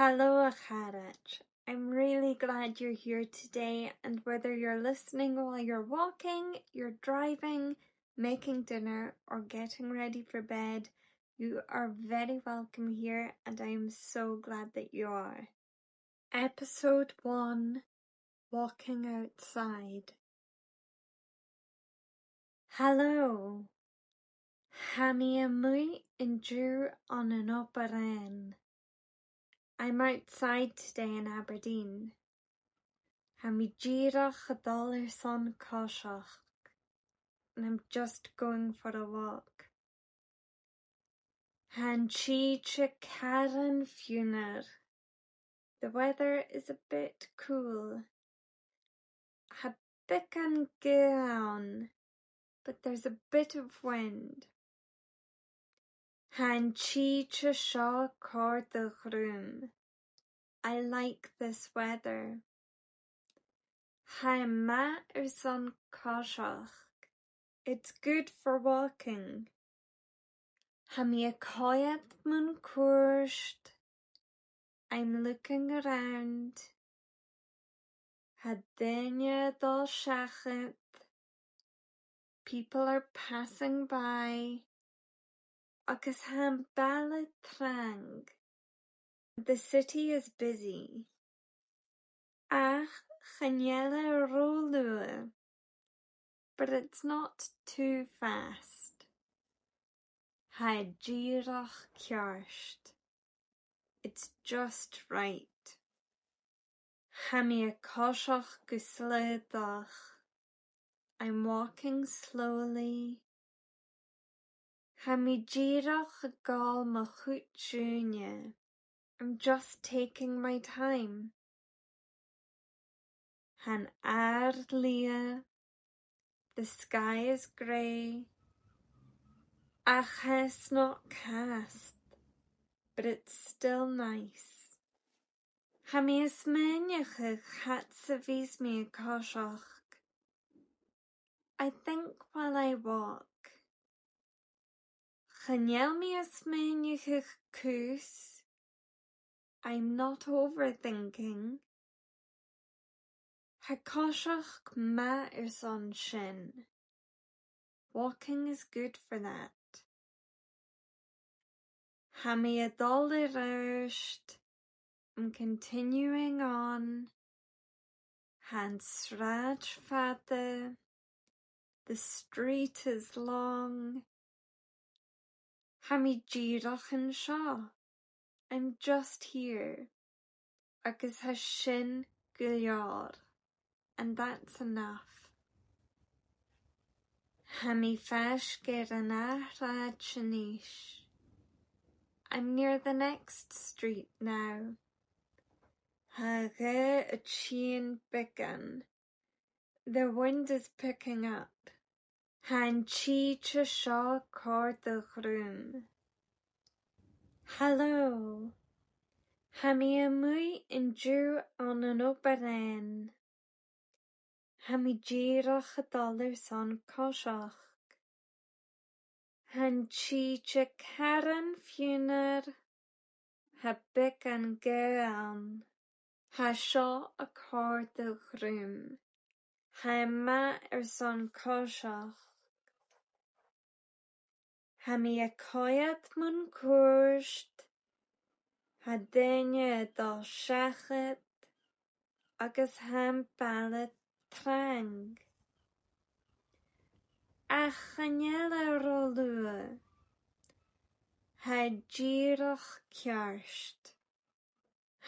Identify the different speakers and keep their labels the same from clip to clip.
Speaker 1: Hello, Acharach. I'm really glad you're here today, and whether you're listening while you're walking, you're driving, making dinner, or getting ready for bed, you are very welcome here, and I am so glad that you are. Episode 1, Walking Outside. Hello. Ha mi amwy in drew on an Aberdeen. I'm outside today in Aberdeen. Ha mi díreach a dul son cóiseach, and I'm just going for a walk. Han siad Karen funar. The weather is a bit cool. Ha bican gown, but there's a bit of wind. Han siad shaw cór the room. I like this weather. Ha ma son cóiseach. It's good for walking. Ha mi a coiad mun cuairst. I'm looking around. Ha daine dul seachad. People are passing by. Agus han ballad trang. The city is busy. Ach, chanelle rolua. But it's not too fast. Ha díreach cearst. It's just right. Ha mi a cóiseach go sléadach. I'm walking slowly. Ha mi díreach a gáil mo chuit trúine. I'm just taking my time. Han aird lia. The sky is grey. Ach it's not cast, but it's still nice. Ha mi is smynach hat sa vís mi a cóiseach. I think while I walk. Chanel mi a smynach cús. I'm not overthinking. Ha cóiseach ma son sin. Walking is good for that. Ha mi a dul irisht. I'm continuing on. Han srad fada. The street is long. Ha mi díreach an seo. I'm just here. Agus ha sin go leor. And that's enough. Ha mi feisceir an athráid siníos. I'm near the next street now. Ha ré a tín bican. The wind is picking up. Han siad shaw cór the room. Hello. Ha mi amwy in drew on an Aberdeen. Ha mi díreach a dul son cóiseach. Han siad Karen funar. Ha bican gown. Ha shaw a cór the room. Ha ma son cóiseach. Ha mi a coiad mun cuairst. Ha daine dul seachad. Agus han ballad trang. Ach chanelle rolua. Ha díreach cearst.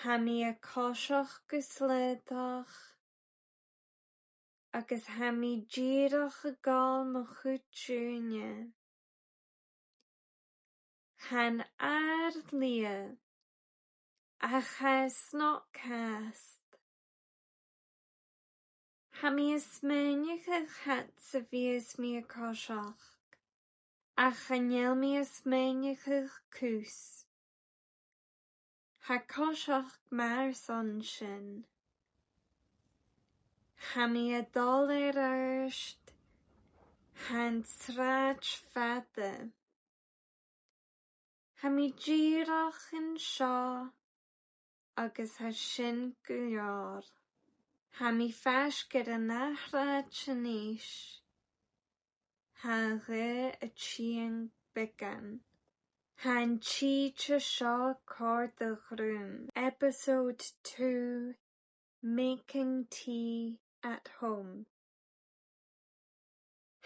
Speaker 1: Ha mi a cóiseach go sléadach. Agus ha mi díreach a gáil mo chuit trúine. Han aird lia. Ach it's not cast. Ha mi a smynach a chat sa vís mi a cóiseach. Ach chanel mi a smynach a cús. Ha cóiseach mar son sin. Ha mi a dul irisht. Han srad fada. Ha mi díreach an seo. agus ha sin go leor. Ha mi feascair a nachráid sin níos, ha ré a tíang began. Han teacher seo cór the room. Episode 2, Making Tea at Home.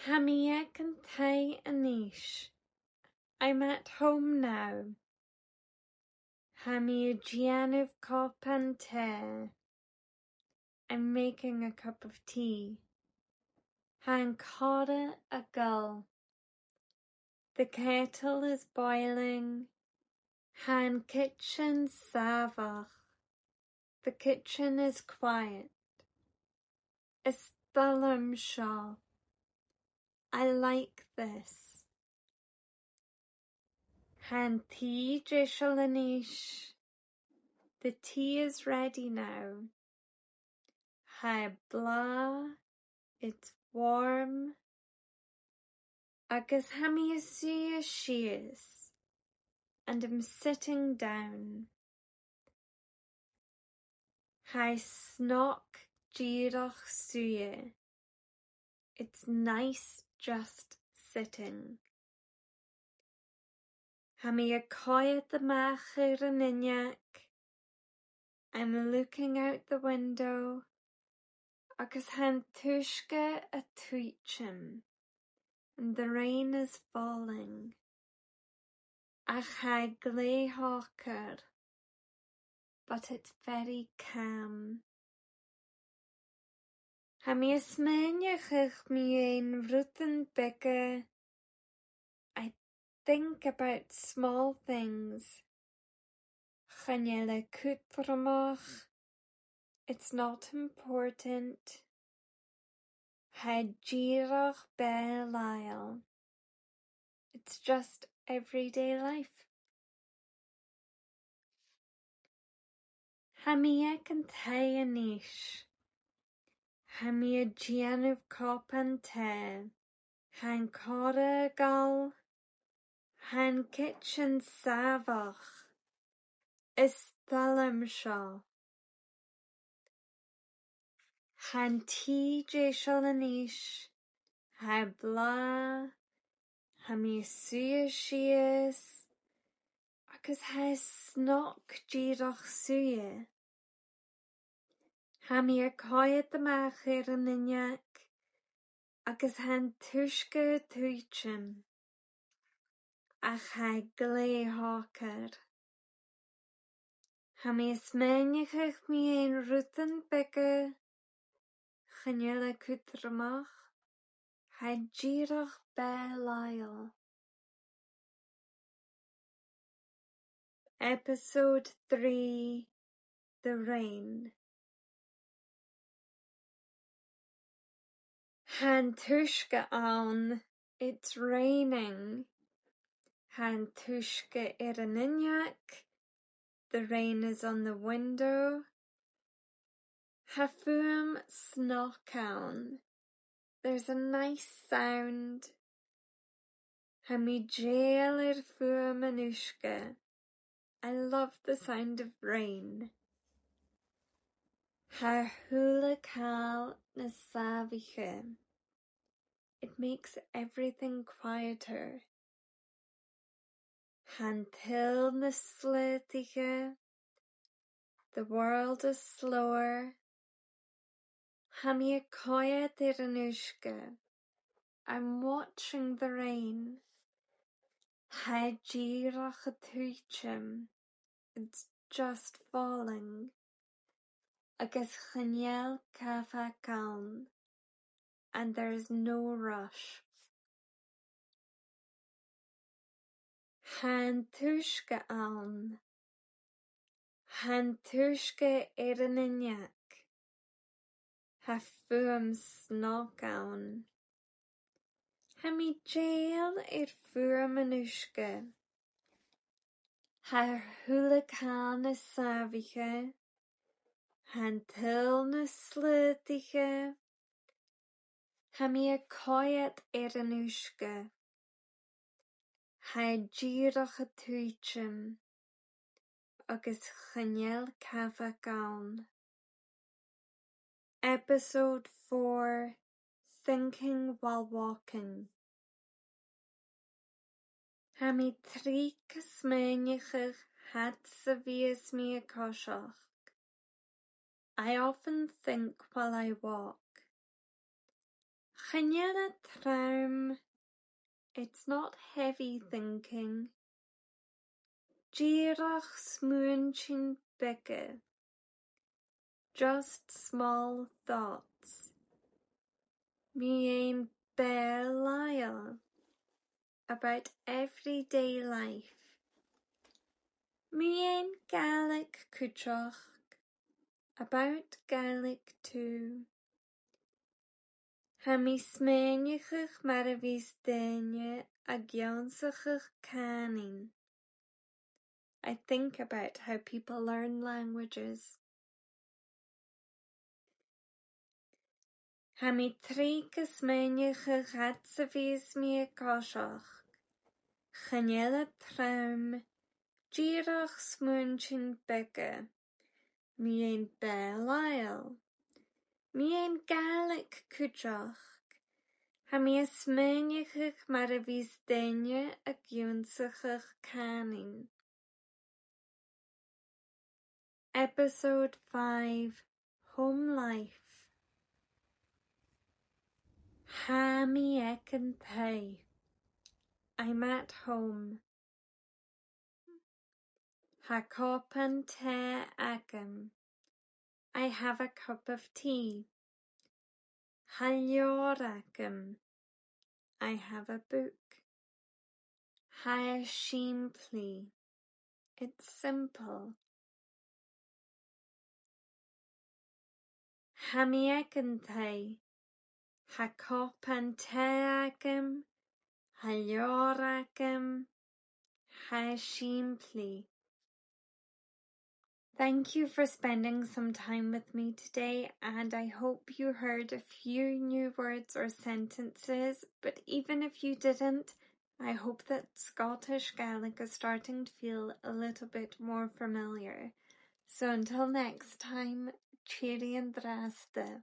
Speaker 1: Ha mi ag an tay aníis. I'm at home now. Ha mi a Gianniv cup and tea. I'm making a cup of tea. Han córa a gull. The kettle is boiling. Han kitchen savach. The kitchen is quiet. Is Thullum Shaw. I like this. Han tea Jeshalanish. The tea is ready now. Hi blah. It's warm. Agus hami a shears. And I'm sitting down. Hi snock girach suye. It's nice just sitting. Hami a quiet the machir an inyak. I'm looking out the window. Agus han tushke a tweetchim. And the rain is falling. Ach ha gley hawker. But it's very calm. Ha mi a smeniachich mi ein vruten beke. I think about small things. Chanele kutramach. It's not important. Ha girach be lyle. It's just everyday life. Ha mi ag an tay aníis. Ha mi a Gianniv cup and tea. Han córa gal. Han kitchen savach. Is Thullum Shaw. Han tea Jeshalanish. Ha blah. Ha mi suya shears. Agus ha snock girach suya. Ha mi a quiet the machir an inyak. Agus han tushke tuichim. Ach ha gley hawker. Ha mi a smeniachich mi ein ruten beke. Chanele kutramach. Ha girach be lyle. Episode 3, The Rain. Han tushke an. It's raining. Han tushke an inyak. The rain is on the window. Hafum snokaun. There's a nice sound. Hami jail fum anushka. I love the sound of rain. Ha hula kal na saviche. It makes everything quieter. Han til na slitiche. The world is slower. Hami a quiet anushka. I'm watching the rain. Ha girach a tuichim. It's just falling. Agus chanel kafa calm. And there's no rush. Han tushke an. Han tushke an inyak. Ha fuam snog an. Ha mi jail fuam anushke. Ha hulakan is saviche. Han til na slitiche. Ha mi a quiet anushke. Ha girach a tuichim. agus chaneal cafa gaun. Episode 4, Thinking While Walking. Ha mi trí cysmeinigach had sa vias mi a koshach. I often think while I walk. Chaneal traum. It's not heavy thinking. Jirach smunchin beke. Just small thoughts. Mi ein belisle about everyday life. Mi ein Gaelic kutrach about Gaelic too. Ha mi smeinigach mar a vis daine a gionsachach canin. I think about how people learn languages. Ha mi trí cysmeinigach had sa vis mi a koshach. Chaneal traum. Jirach smunchin beke. Mi ein belisle. Mi ein Gaelic kutrach. Ha mi smeinigach mar a vis daine a gionsachach canin. Episode 5, Home Life. Ha mi ekin thay. I'm at home. Ha copan te agam. I have a cup of tea. Ha lior agam. I have a book. Ha shimply. It's simple. Ha mi ekin thay. Ha copan te agam. Ha lior agam. Ha shimply. Thank you for spending some time with me today, and I hope you heard a few new words or sentences, but even if you didn't, I hope that Scottish Gaelic is starting to feel a little bit more familiar. So until next time, cheery and draste.